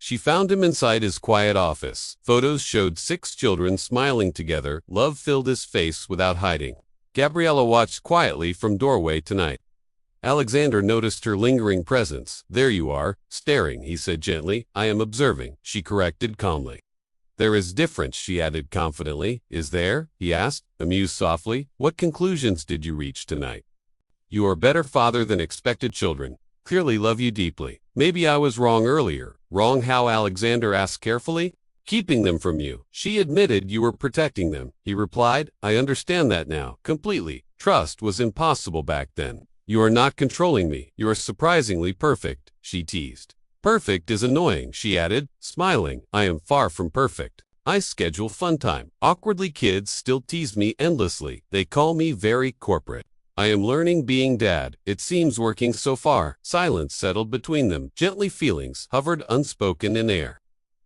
She found him inside his quiet office. Photos showed 6 children smiling together. Love filled his face without hiding. Gabriella watched quietly from doorway tonight. Alexander noticed her lingering presence. "There you are, staring," he said gently. "I am observing," she corrected calmly. "There is difference," she added confidently. "Is there?" he asked, amused softly. "What conclusions did you reach tonight?" "You are better father than expected. Children clearly love you deeply." "Maybe I was wrong earlier." "Wrong how?" Alexander asked carefully. "Keeping them from you." She admitted. "You were protecting them," he replied. "I understand that now, completely. Trust was impossible back then." "You are not controlling me. You are surprisingly perfect," she teased. "Perfect is annoying," she added, smiling. "I am far from perfect. I schedule fun time. Awkwardly, kids still tease me endlessly. They call me very corporate. I am learning being dad. It seems working so far." Silence settled between them. Gently feelings hovered unspoken in air.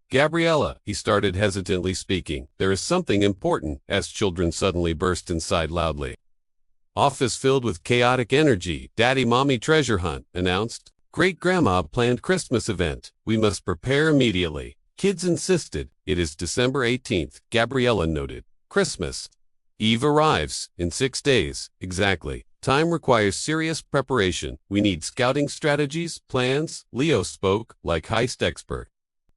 "Gabriella," he started hesitantly speaking, "there is something important," as children suddenly burst inside loudly. Office filled with chaotic energy. "Daddy, Mommy, treasure hunt," announced. "Great-grandma planned Christmas event. We must prepare immediately." Kids insisted. "It is December 18th, Gabriella noted. "Christmas Eve arrives in 6 days. Exactly. Time requires serious preparation. We need scouting strategies, plans." Leo spoke like heist expert.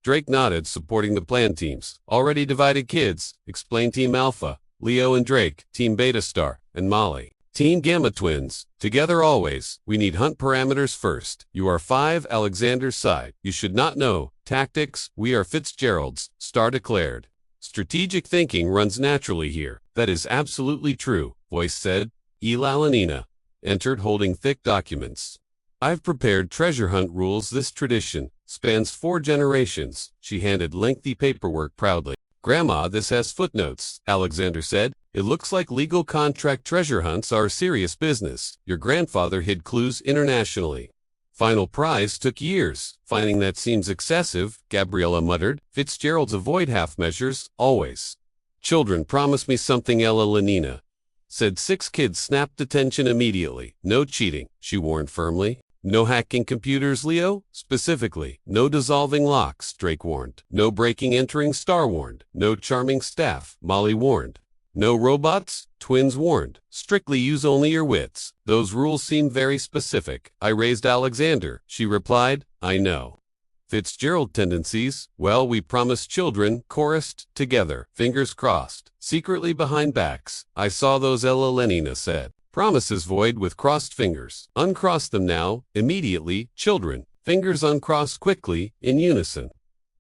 Drake nodded, supporting the plan teams. "Already divided, kids," explained Team Alpha. "Leo and Drake, Team Beta Star, and Molly, Team Gamma Twins. Together always. We need hunt parameters first. You are 5, Alexander's side. You should not know. Tactics, we are Fitzgeralds," Star declared. "Strategic thinking runs naturally here." "That is absolutely true," Voice said. Elanina entered holding thick documents. "I've prepared treasure hunt rules. This tradition spans 4 generations." She handed lengthy paperwork proudly. "Grandma, this has footnotes," Alexander said. "It looks like legal contract. Treasure hunts are serious business. Your grandfather hid clues internationally. Final prize took years." "Finding that seems excessive," Gabriella muttered. "Fitzgeralds avoid half measures, always." "Children, promise me something," Ella Lenina said. 6 kids snapped attention immediately. "No cheating," she warned firmly. "No hacking computers, Leo." "Specifically, no dissolving locks," Drake warned. "No breaking entering," Star warned. "No charming staff," Molly warned. "No robots," Twins warned. "Strictly use only your wits." "Those rules seem very specific." I raised Alexander. She replied, "I know." "Fitzgerald tendencies." "Well, we promised children," chorused together, fingers crossed. "Secretly behind backs." "I saw those," Ella Lenina said. "Promises void with crossed fingers." "Uncross them now, immediately." Children, fingers uncrossed quickly, in unison.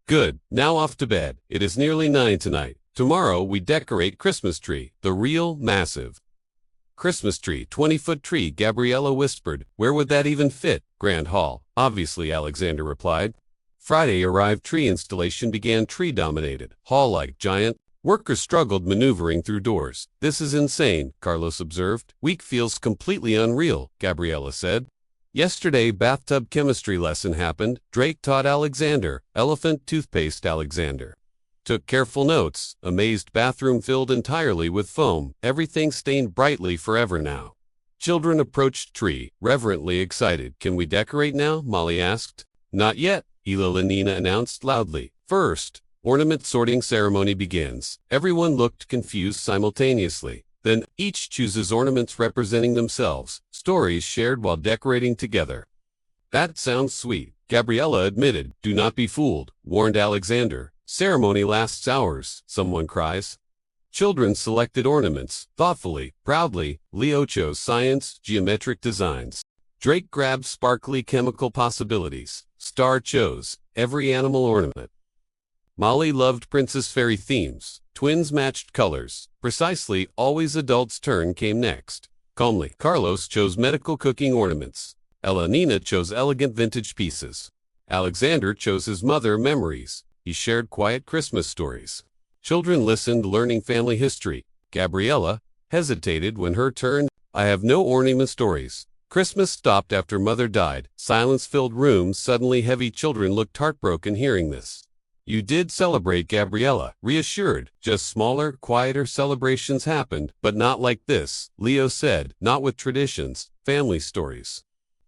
"Good, now off to bed. It is nearly 9 tonight. Tomorrow we decorate Christmas tree, the real, massive Christmas tree, 20-foot tree," Gabriella whispered. "Where would that even fit?" "Grand Hall, obviously," Alexander replied. Friday arrived. Tree installation began. Tree-dominated hall like giant. Workers struggled maneuvering through doors. "This is insane," Carlos observed. "Week feels completely unreal," Gabriella said. "Yesterday bathtub chemistry lesson happened," Drake taught Alexander. "Elephant toothpaste," Alexander took careful notes. Amazed. Bathroom filled entirely with foam. Everything stained brightly forever now. Children approached tree, reverently excited. "Can we decorate now?" Molly asked. "Not yet," Elanina announced loudly. "First, ornament sorting ceremony begins." Everyone looked confused simultaneously. Then, each chooses ornaments representing themselves. Stories shared while decorating together. "That sounds sweet," Gabriella admitted. "Do not be fooled," warned Alexander. "Ceremony lasts hours," someone cries. Children selected ornaments, thoughtfully, proudly. Leo chose science, geometric designs. Drake grabbed sparkly chemical possibilities. Star chose every animal ornament. Molly loved princess fairy themes. Twins matched colors. Precisely, always adults' turn came next. Calmly, Carlos chose medical cooking ornaments. Elanina chose elegant vintage pieces. Alexander chose his mother memories. He shared quiet Christmas stories. Children listened, learning family history. Gabriella hesitated when her turn. "I have no ornament stories." Christmas stopped after mother died. Silence filled rooms, suddenly heavy. Children looked heartbroken hearing this. "You did celebrate," Gabriella reassured. "Just smaller, quieter celebrations happened, but not like this," Leo said. "Not with traditions, family stories."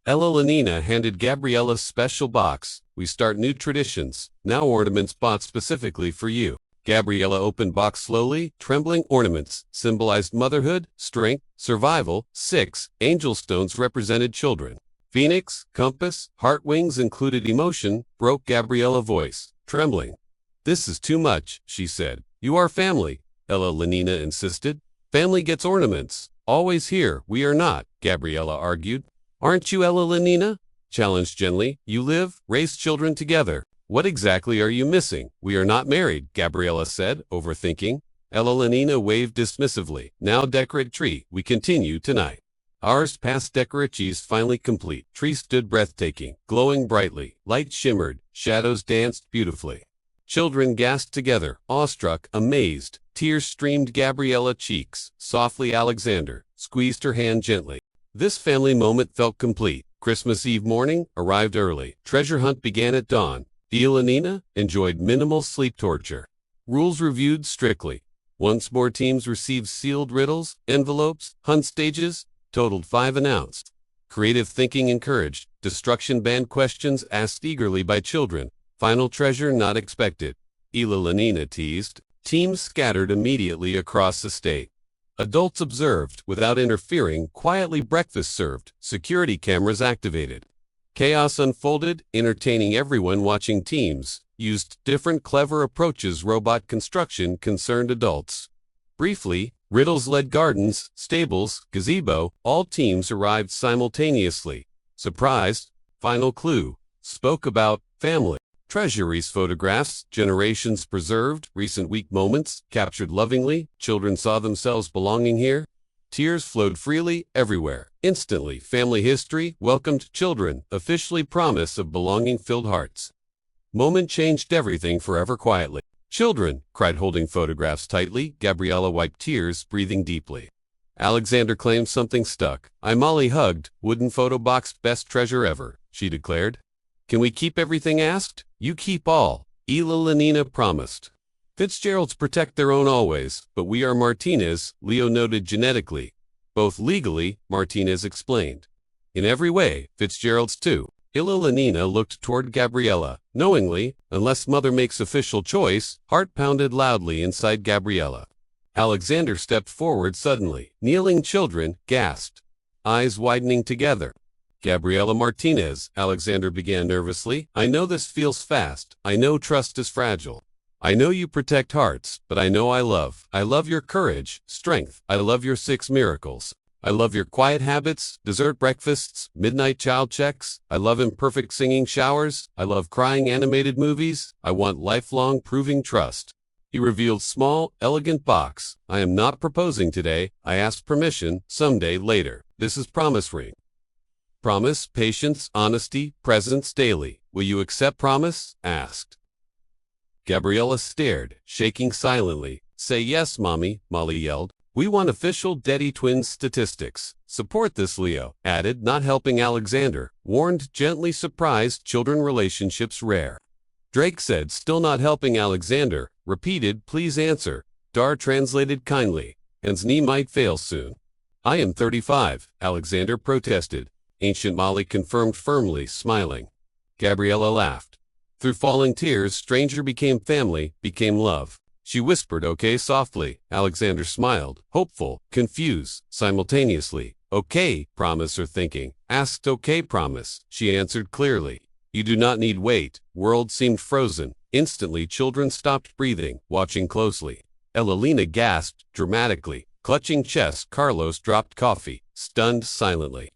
Ella Lenina handed Gabriella a special box. We start new traditions. Now ornaments bought specifically for you. Gabriella opened box slowly. Trembling ornaments symbolized motherhood, strength, survival. 6 angel stones represented children. Phoenix, compass, heart wings included emotion, broke Gabriella's voice, trembling. This is too much, she said. You are family, Ella Lenina insisted. Family gets ornaments. Always here, we are not, Gabriella argued. Aren't you Ella Lenina? Challenged gently. You live, raise children together. What exactly are you missing? We are not married, Gabriella said, overthinking. Ella Lenina waved dismissively. Now decorate tree. We continue tonight. Hours past decoratees finally complete. Tree stood breathtaking, glowing brightly. Light shimmered. Shadows danced beautifully. Children gasped together, awestruck, amazed. Tears streamed Gabriella cheeks. Softly Alexander squeezed her hand gently. This family moment felt complete. Christmas Eve morning arrived early. Treasure hunt began at dawn. Lenina enjoyed minimal sleep torture. Rules reviewed strictly. Once more teams received sealed riddles, envelopes, hunt stages, totaled 5 announced. Creative thinking encouraged. Destruction banned questions asked eagerly by children. Final treasure not expected. Lenina teased. Teams scattered immediately across the state. Adults observed, without interfering, quietly breakfast served, security cameras activated. Chaos unfolded, entertaining everyone watching. Teams used different clever approaches. Robot construction concerned adults. Briefly, riddles led gardens, stables, gazebo. All teams arrived simultaneously. Surprised, final clue, spoke about family. Treasuries photographs, generations preserved, recent week moments, captured lovingly. Children saw themselves belonging here. Tears flowed freely, everywhere. Instantly, family history welcomed children, officially promise of belonging filled hearts. Moment changed everything forever quietly. Children, cried holding photographs tightly. Gabriella wiped tears, breathing deeply. Alexander claimed something stuck. Molly hugged. Wooden photo box, best treasure ever, she declared. Can we keep everything asked? You keep all, Lenina promised. Fitzgeralds protect their own always, but we are Martinez, Leo noted genetically. Both legally, Martinez explained. In every way, Fitzgeralds too. Lenina looked toward Gabriella, knowingly, unless mother makes official choice. Heart pounded loudly inside Gabriella. Alexander stepped forward suddenly. Kneeling children gasped, eyes widening together. Gabriella Martinez, Alexander began nervously. I know this feels fast. I know trust is fragile. I know you protect hearts, but I know I love. I love your courage, strength. I love your 6 miracles. I love your quiet habits, dessert breakfasts, midnight child checks. I love imperfect singing showers. I love crying animated movies. I want lifelong proving trust. He revealed small, elegant box. I am not proposing today. I asked permission, someday later. This is promise ring. Promise, patience, honesty, presence daily. Will you accept promise? Asked. Gabriella stared, shaking silently. Say yes, Mommy, Molly yelled. We want official Daddy Twins statistics. Support this, Leo added, not helping Alexander. Warned, gently surprised, children relationships rare. Drake said, still not helping Alexander. Repeated, please answer. Dar translated kindly. Hans knee might fail soon. I am 35, Alexander protested. Ancient Molly confirmed firmly, smiling. Gabriella laughed. Through falling tears, stranger became family, became love. She whispered, okay, softly. Alexander smiled, hopeful, confused, simultaneously. Okay, promise or thinking. Asked, okay, promise. She answered clearly. You do not need wait. World seemed frozen. Instantly, children stopped breathing, watching closely. Lenina gasped, dramatically. Clutching chest, Carlos dropped coffee, stunned silently.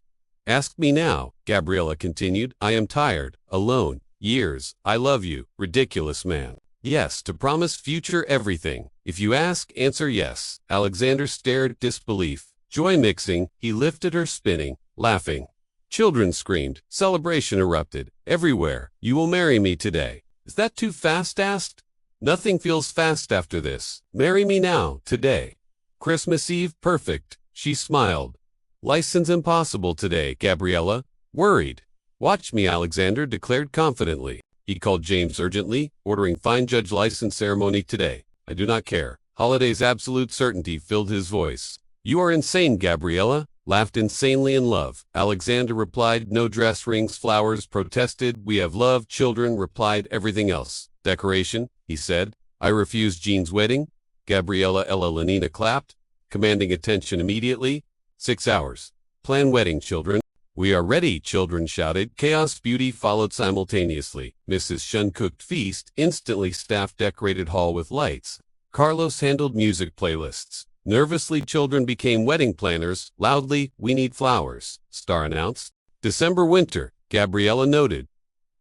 Ask me now, Gabriella continued. I am tired, alone, years. I love you, ridiculous man. Yes, to promise future everything. If you ask, answer yes. Alexander stared, disbelief. Joy mixing, he lifted her spinning, laughing. Children screamed. Celebration erupted. Everywhere. You will marry me today. Is that too fast? Asked. Nothing feels fast after this. Marry me now, today. Christmas Eve, perfect. She smiled. License impossible today, Gabriella. Worried. Watch me, Alexander declared confidently. He called James urgently, ordering fine judge license ceremony today. I do not care. Holiday's absolute certainty filled his voice. You are insane, Gabriella. laughed insanely in love. Alexander replied, no dress rings, flowers, protested, we have love. Children replied, everything else. Decoration, he said. I refused Jean's wedding. Gabriella Lenina clapped, commanding attention immediately. 6 hours. Plan wedding, children. We are ready, children shouted. Chaos Beauty followed simultaneously. Mrs. Shun cooked feast, instantly staff decorated hall with lights. Carlos handled music playlists. Nervously, children became wedding planners. Loudly, we need flowers, Star announced. December winter, Gabriella noted.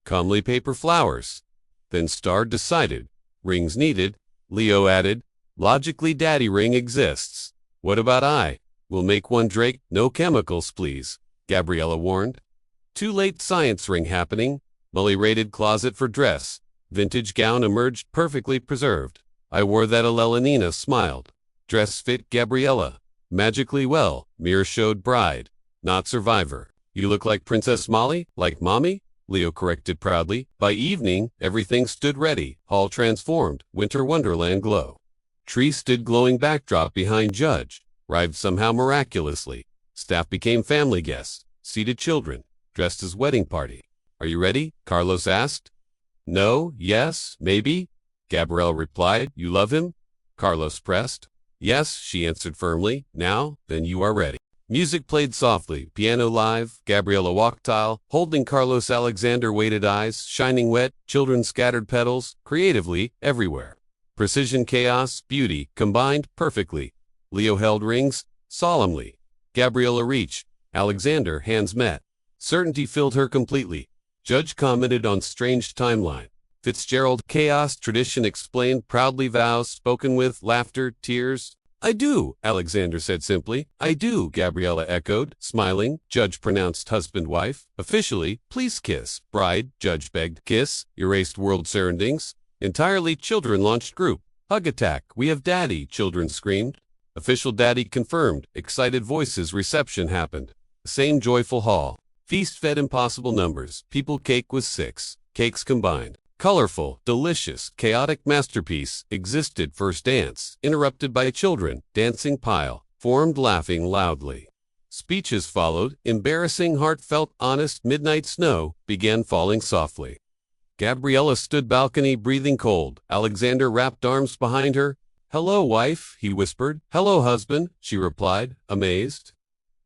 Calmly, paper flowers. Then Star decided. Rings needed, Leo added. Logically, daddy ring exists. What about I? We'll make one, Drake. No chemicals, please, Gabriella warned. Too late, science ring happening. Molly raided closet for dress. Vintage gown emerged perfectly preserved. I wore that. Lenina smiled. Dress fit Gabriella magically well. Mirror showed bride, not survivor. You look like Princess Molly, like mommy, Leo corrected proudly. By evening, everything stood ready. Hall transformed, winter wonderland glow. Tree stood glowing backdrop behind judge. Arrived somehow miraculously. Staff became family guests. Seated children, dressed as wedding party. Are you ready? Carlos asked. No, yes, maybe, Gabrielle replied. You love him? Carlos pressed. Yes, she answered firmly. Now, then you are ready. Music played softly, piano live. Gabriella walked tile, holding Carlos. Alexander waited, eyes shining wet. Children scattered petals, creatively, everywhere. Precision, chaos, beauty, combined perfectly. Leo held rings, solemnly. Gabriella reached. Alexander, hands met. Certainty filled her completely. Judge commented on strange timeline. Fitzgerald, chaos, tradition explained, proudly vows, spoken with, laughter, tears. I do, Alexander said simply. I do, Gabriella echoed, smiling. Judge pronounced husband-wife. Officially, please kiss. Bride, judge begged. Kiss, erased world surroundings. Entirely children launched group. Hug attack, we have daddy, children screamed. Official daddy confirmed. Excited voices. Reception happened. The same joyful hall. Feast fed impossible numbers. People. Cake was 6. Cakes combined. Colorful, delicious, chaotic masterpiece existed. First dance, interrupted by children, dancing pile, formed laughing loudly. Speeches followed, embarrassing, heartfelt, honest. Midnight snow began falling softly. Gabriella stood balcony, breathing cold. Alexander wrapped arms behind her. Hello, wife, he whispered. Hello, husband, she replied, amazed.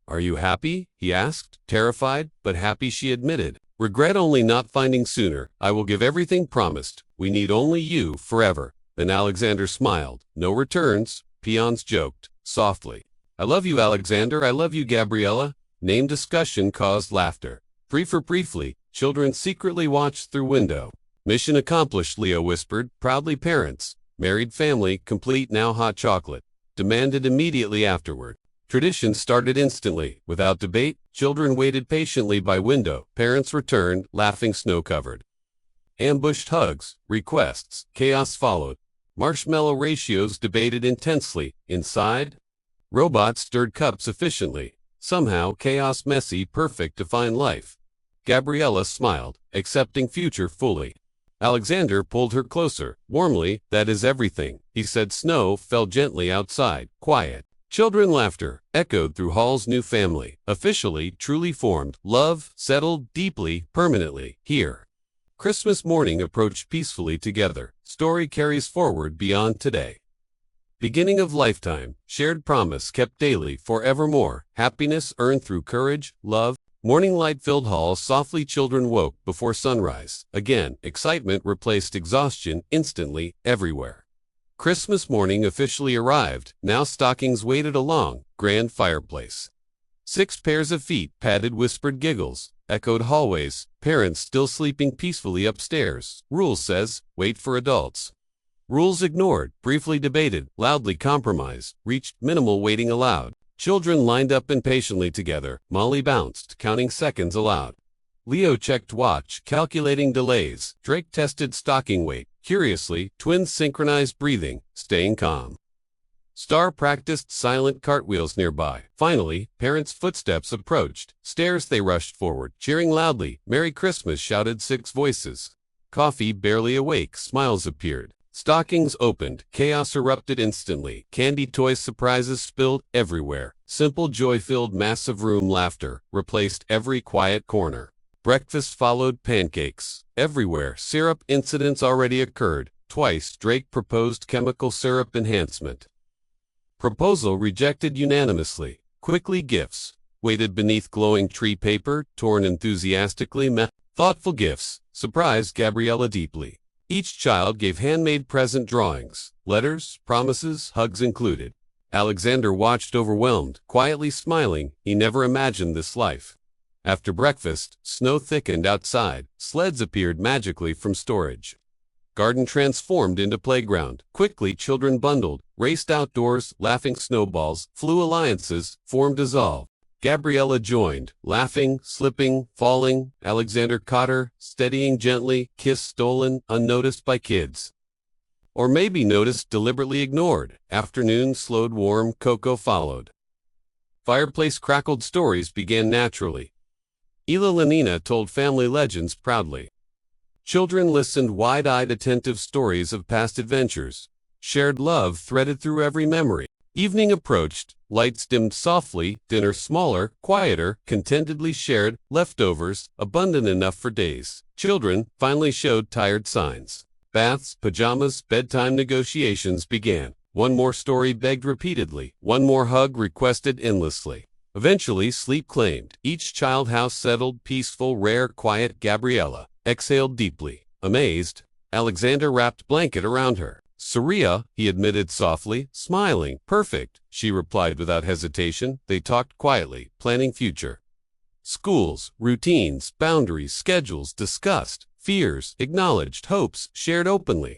Are you happy? He asked, terrified, but happy, she admitted. Regret only not finding sooner. I will give everything promised. We need only you forever. Then Alexander smiled. No returns, peons joked, softly. I love you, Alexander. I love you, Gabriella. Name discussion caused laughter. Briefly, children secretly watched through window. Mission accomplished, Leo whispered. Proudly, parents. Married family, complete now. Hot chocolate. Demanded immediately afterward. Tradition started instantly. Without debate, children waited patiently by window. Parents returned, laughing, snow-covered. Ambushed hugs, requests, chaos followed. Marshmallow ratios debated intensely. Inside, robots stirred cups efficiently. Somehow, chaos messy, perfect to find life. Gabriella smiled, accepting future fully. Alexander pulled her closer, warmly. That is everything, he said. Snow fell gently outside, quiet. Children laughter echoed through Hall's new family, officially, truly formed. Love settled deeply, permanently, here. Christmas morning approached peacefully together. Story carries forward beyond today. Beginning of lifetime, shared promise kept daily, forevermore. Happiness earned through courage, love. Morning light filled Hall softly. Children woke before sunrise. Again, excitement replaced exhaustion instantly, everywhere. Christmas morning officially arrived. Now stockings waited along, grand fireplace. 6 pairs of feet, padded, whispered giggles, echoed hallways. Parents still sleeping peacefully upstairs. Rules says, wait for adults. Rules ignored, briefly debated, loudly compromised, reached minimal waiting allowed. Children lined up impatiently together. Molly bounced, counting seconds aloud. Leo checked watch, calculating delays. Drake tested stocking weight. Curiously, twins synchronized breathing, staying calm. Star practiced silent cartwheels nearby. Finally, parents' footsteps approached. Stairs they rushed forward, cheering loudly. Merry Christmas, shouted 6 voices. Coffee barely awake, smiles appeared. Stockings opened, chaos erupted instantly, candy toys surprises spilled everywhere. Simple joy filled massive room, laughter replaced every quiet corner. Breakfast followed pancakes. Everywhere, syrup incidents already occurred. Twice, Drake proposed chemical syrup enhancement. Proposal rejected unanimously. Quickly, gifts waited beneath glowing tree paper, torn enthusiastically. Thoughtful gifts surprised Gabriella deeply. Each child gave handmade present drawings, letters, promises, hugs included. Alexander watched overwhelmed, quietly smiling. He never imagined this life. After breakfast, snow thickened outside. Sleds appeared magically from storage. Garden transformed into playground. Quickly, children bundled, raced outdoors, laughing snowballs, flew alliances, formed dissolve. Gabriella joined, laughing, slipping, falling. Alexander caught her, steadying gently, kiss stolen, unnoticed by kids. Or maybe noticed, deliberately ignored. Afternoon slowed, warm cocoa followed. Fireplace crackled, stories began naturally. Ela Lenina told family legends proudly. Children listened, wide-eyed, attentive, stories of past adventures. Shared love threaded through every memory. Evening approached, lights dimmed softly, dinner smaller, quieter, contentedly shared, leftovers, abundant enough for days. Children finally showed tired signs. Baths, pajamas, bedtime negotiations began. One more story begged repeatedly, one more hug requested endlessly. Eventually, sleep claimed. Each child house settled, peaceful, rare, quiet. Gabriella exhaled deeply. Amazed, Alexander wrapped blanket around her. Saria, he admitted softly, smiling. Perfect, she replied without hesitation. They talked quietly, planning future. Schools, routines, boundaries, schedules discussed. Fears acknowledged, hopes shared openly.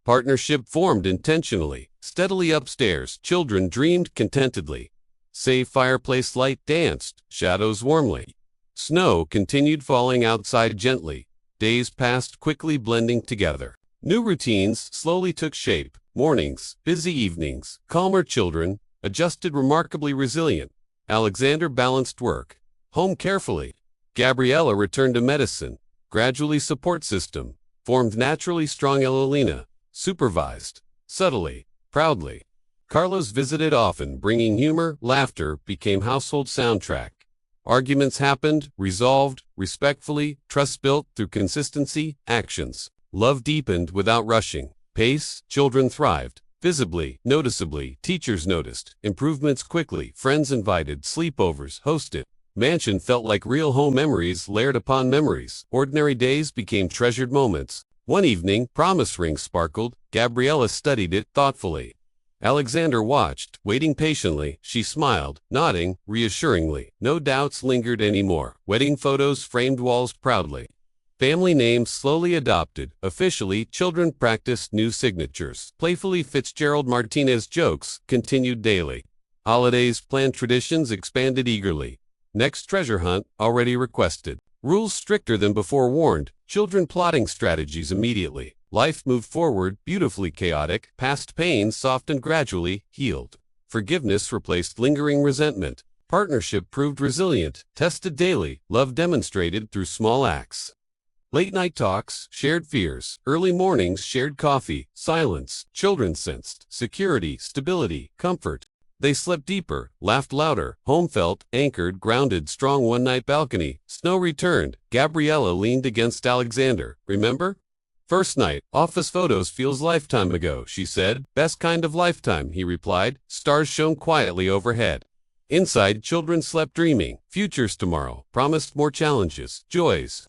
Partnership formed intentionally. Steadily upstairs, children dreamed contentedly. Save fireplace light danced, shadows warmly. Snow continued falling outside gently. Days passed quickly, blending together. New routines slowly took shape. Mornings, busy evenings, calmer. Children adjusted, remarkably resilient. Alexander balanced work, home carefully. Gabriella returned to medicine. Gradually, support system formed naturally. Strong. Elena supervised, subtly, proudly. Carlos visited often, bringing humor. Laughter became household soundtrack. Arguments happened, resolved, respectfully. Trust built through consistency, actions. Love deepened without rushing. Pace, children thrived. Visibly, noticeably, teachers noticed. Improvements quickly. Friends invited, sleepovers hosted. Mansion felt like real home, memories layered upon memories. Ordinary days became treasured moments. One evening, promise ring sparkled. Gabriella studied it thoughtfully. Alexander watched, waiting patiently. She smiled, nodding reassuringly. No doubts lingered anymore. Wedding photos framed walls proudly. Family names slowly adopted. Officially, children practiced new signatures. Playfully, Fitzgerald Martinez jokes continued daily. Holidays, planned traditions expanded eagerly. Next treasure hunt already requested. Rules stricter than before warned. Children plotting strategies immediately. Life moved forward, beautifully chaotic. Past pains softened, gradually healed. Forgiveness replaced lingering resentment. Partnership proved resilient, tested daily. Love demonstrated through small acts. Late night talks, shared fears. Early mornings, shared coffee. Silence. Children sensed security, stability, comfort. They slept deeper, laughed louder. Home felt anchored, grounded, strong. One night balcony. Snow returned. Gabriella leaned against Alexander. Remember? First night, office photos feels lifetime ago, she said. Best kind of lifetime, he replied. Stars shone quietly overhead. Inside, children slept dreaming. Futures tomorrow, promised more challenges, joys.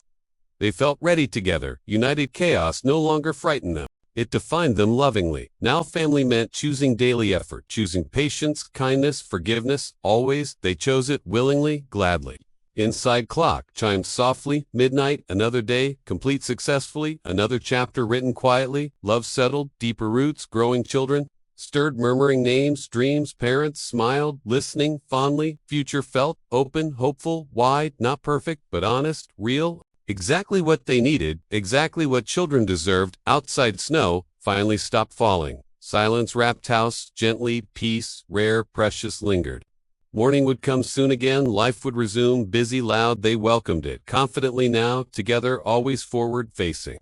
They felt ready together. United. Chaos no longer frightened them. It defined them lovingly. Now family meant choosing daily effort, choosing patience, kindness, forgiveness. Always, they chose it willingly, gladly. Inside, clock chimed softly. Midnight, another day, complete successfully. Another chapter written quietly. Love settled, deeper roots, growing. Children stirred, murmuring names, dreams. Parents smiled, listening fondly. Future felt open, hopeful, wide, not perfect, but honest, real. Exactly what they needed, exactly what children deserved. Outside, snow finally stopped falling. Silence wrapped house gently. Peace, rare, precious, lingered. Morning would come soon again. Life would resume, busy, loud. They welcomed it confidently now, together, always forward facing.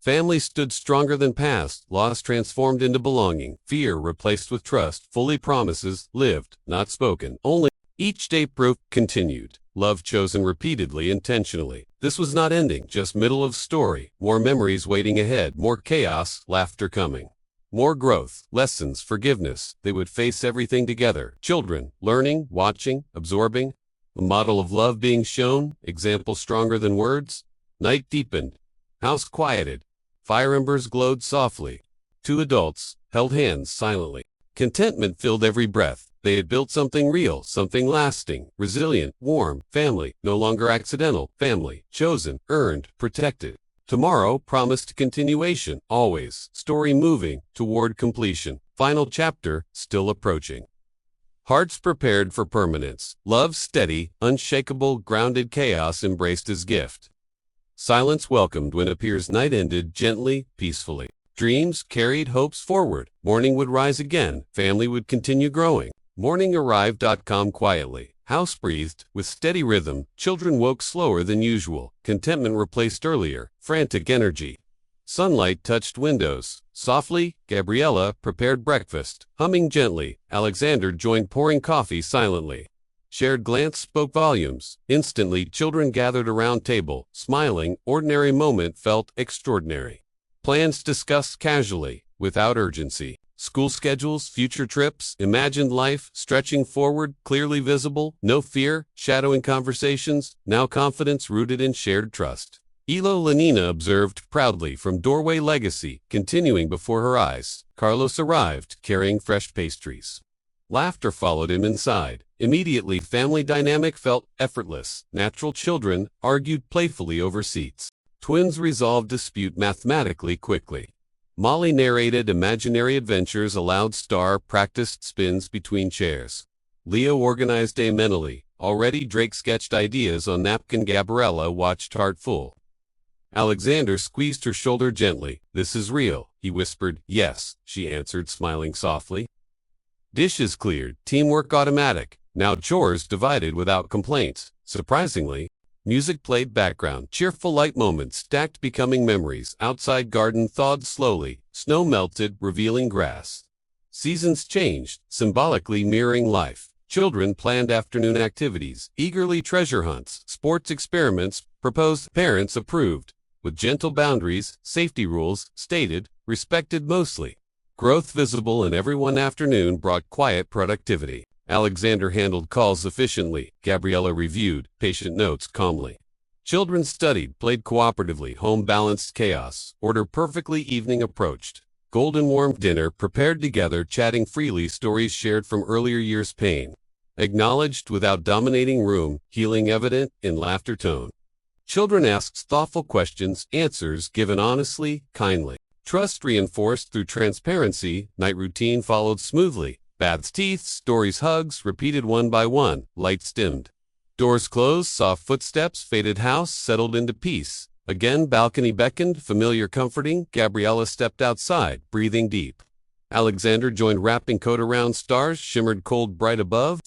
Family stood stronger than past, loss transformed into belonging, fear replaced with trust, fully promises lived, not spoken, only. Each day proof continued, love chosen repeatedly, intentionally. This was not ending, just middle of story, more memories waiting ahead, more chaos, laughter coming. More growth, lessons, forgiveness. They would face everything together. Children, learning, watching, absorbing. A model of love being shown, example stronger than words. Night deepened. House quieted. Fire embers glowed softly. Two adults held hands silently. Contentment filled every breath. They had built something real, something lasting, resilient, warm, family, no longer accidental, family, chosen, earned, protected. Tomorrow promised continuation, always, story moving toward completion. Final chapter still approaching. Hearts prepared for permanence. Love steady, unshakable, grounded, chaos embraced as gift. Silence welcomed when appears. Night ended gently, peacefully. Dreams carried hopes forward. Morning would rise again. Family would continue growing. Morning arrived. Calm quietly. House breathed with steady rhythm. Children woke slower than usual. Contentment replaced earlier, frantic energy. Sunlight touched windows. Softly, Gabriella prepared breakfast. Humming gently, Alexander joined pouring coffee silently. Shared glance spoke volumes. Instantly, children gathered around table, smiling. Ordinary moment felt extraordinary. Plans discussed casually, without urgency. School schedules, future trips, imagined life, stretching forward, clearly visible. No fear, shadowing conversations, now confidence rooted in shared trust. Elo Lenina observed proudly from doorway. Legacy continuing before her eyes. Carlos arrived, carrying fresh pastries. Laughter followed him inside. Immediately, family dynamic felt effortless. Natural. Children argued playfully over seats. Twins resolved dispute mathematically quickly. Molly narrated imaginary adventures aloud. Star practiced spins between chairs. Leo organized day mentally. Already Drake sketched ideas on napkin. Gabriella watched heartful. Alexander squeezed her shoulder gently. This is real, he whispered. Yes, she answered, smiling softly. Dishes cleared, teamwork automatic. Now chores divided without complaints. Surprisingly, music played background. Cheerful light moments stacked, becoming memories. Outside garden thawed slowly. Snow melted, revealing grass. Seasons changed, symbolically mirroring life. Children planned afternoon activities, eagerly treasure hunts, sports experiments, proposed. Parents approved, with gentle boundaries, safety rules stated, respected mostly. Growth visible in everyone. Afternoon brought quiet productivity. Alexander handled calls efficiently. Gabriella reviewed patient notes calmly. Children studied, played cooperatively. Home balanced chaos. Order perfectly. Evening approached. Golden warm dinner prepared together, chatting freely. Stories shared from earlier years. Pain acknowledged without dominating. Room healing evident in laughter tone. Children asked thoughtful questions. Answers given honestly, kindly. Trust reinforced through transparency. Night routine followed smoothly. Baths, teeth, stories, hugs, repeated one by one. Lights dimmed. Doors closed, soft footsteps faded. House settled into peace. Again balcony beckoned, familiar comforting. Gabriella stepped outside, breathing deep. Alexander joined, wrapping coat around. Stars shimmered cold bright above.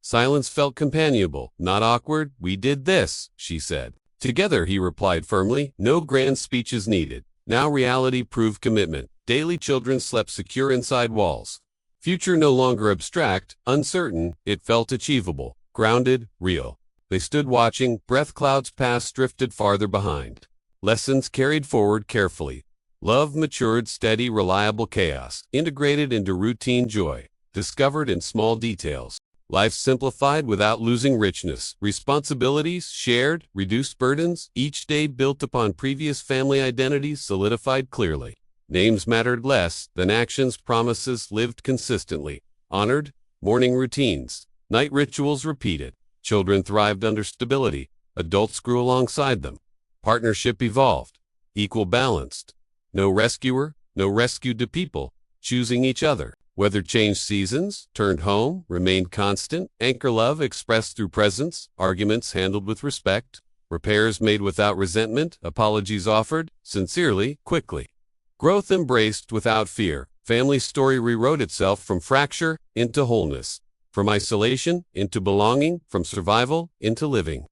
Silence felt companionable, not awkward. We did this, she said. Together, he replied firmly. No grand speeches needed. Now reality proved commitment. Daily children slept secure inside walls. Future no longer abstract, uncertain, it felt achievable, grounded, real. They stood watching, breath clouds passed, drifted farther behind. Lessons carried forward carefully. Love matured, steady, reliable. Chaos integrated into routine. Joy discovered in small details. Life simplified without losing richness. Responsibilities shared, reduced burdens. Each day built upon previous family identities, solidified clearly. Names mattered less than actions. Promises lived consistently. Honored. Morning routines. Night rituals repeated. Children thrived under stability. Adults grew alongside them. Partnership evolved. Equal balanced. No rescuer, no rescued to people. Choosing each other. Weather changed. Seasons turned home, remained constant. Anchor love expressed through presence. Arguments handled with respect. Repairs made without resentment. Apologies offered sincerely, quickly. Growth embraced without fear. Family story rewrote itself from fracture into wholeness. From isolation into belonging. From survival into living.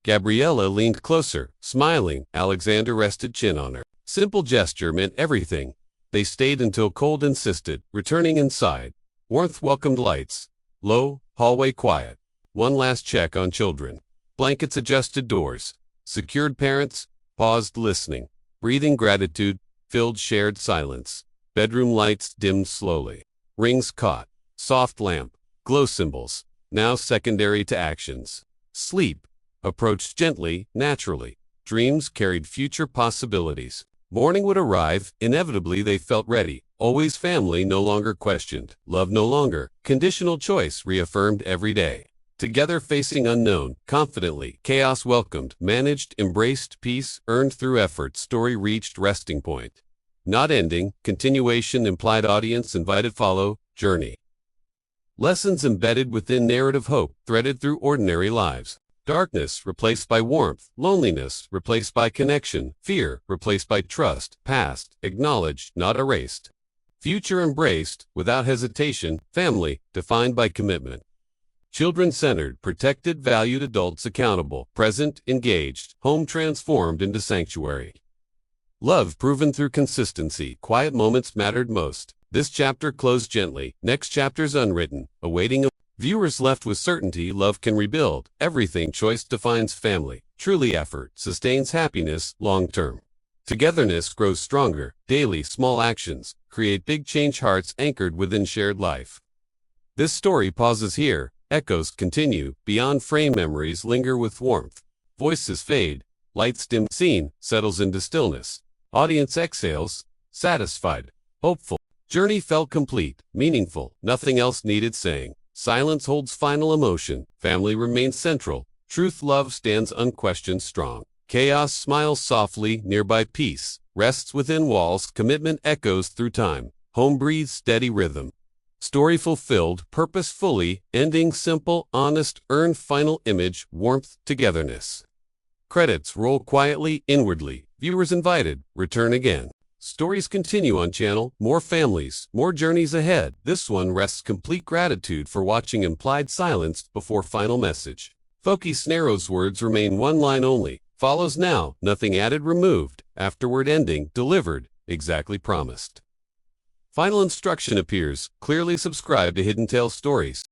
Gabriella leaned closer, smiling. Alexander rested chin on her. Simple gesture meant everything. They stayed until cold insisted, returning inside. Warmth welcomed lights. Low, hallway quiet. One last check on children. Blankets adjusted doors. Secured parents, paused listening. Breathing gratitude, filled shared silence. Bedroom lights dimmed slowly. Rings caught. Soft lamp. Glow symbols. Now secondary to actions. Sleep approached gently, naturally. Dreams carried future possibilities. Morning would arrive, inevitably they felt ready. Always family no longer questioned. Love no longer. Conditional choice reaffirmed every day. Together facing unknown, confidently, chaos welcomed, managed, embraced, peace, earned through effort, story reached resting point. Not ending, continuation implied audience invited follow, journey. Lessons embedded within narrative hope, threaded through ordinary lives. Darkness replaced by warmth, loneliness replaced by connection, fear replaced by trust, past acknowledged, not erased. Future embraced, without hesitation, family defined by commitment. Children-centered, protected, valued, adults accountable, present, engaged, home transformed into sanctuary. Love proven through consistency, quiet moments mattered most. This chapter closed gently, next chapter's unwritten, awaiting viewers left with certainty love can rebuild. Everything choice defines family. Truly effort sustains happiness long-term. Togetherness grows stronger. Daily small actions create big change hearts anchored within shared life. This story pauses here. Echoes continue. Beyond frame memories linger with warmth. Voices fade. Lights dim. Scene settles into stillness. Audience exhales. Satisfied. Hopeful. Journey felt complete. Meaningful. Nothing else needed saying. Silence holds final emotion. Family remains central. Truth love stands unquestioned strong. Chaos smiles softly. Nearby peace rests within walls. Commitment echoes through time. Home breathes steady rhythm. Story fulfilled. Purpose fully. Ending simple, honest. Earn final image. Warmth, togetherness. Credits roll quietly, inwardly. Viewers invited. Return again. Stories continue on channel. More families, more journeys ahead. This one rests complete gratitude for watching implied silence before final message. Foki Snaro's words remain one line only. Follows now. Nothing added, removed. Afterward ending, delivered. Exactly promised. Final instruction appears. Clearly subscribe to Hidden Tale Stories.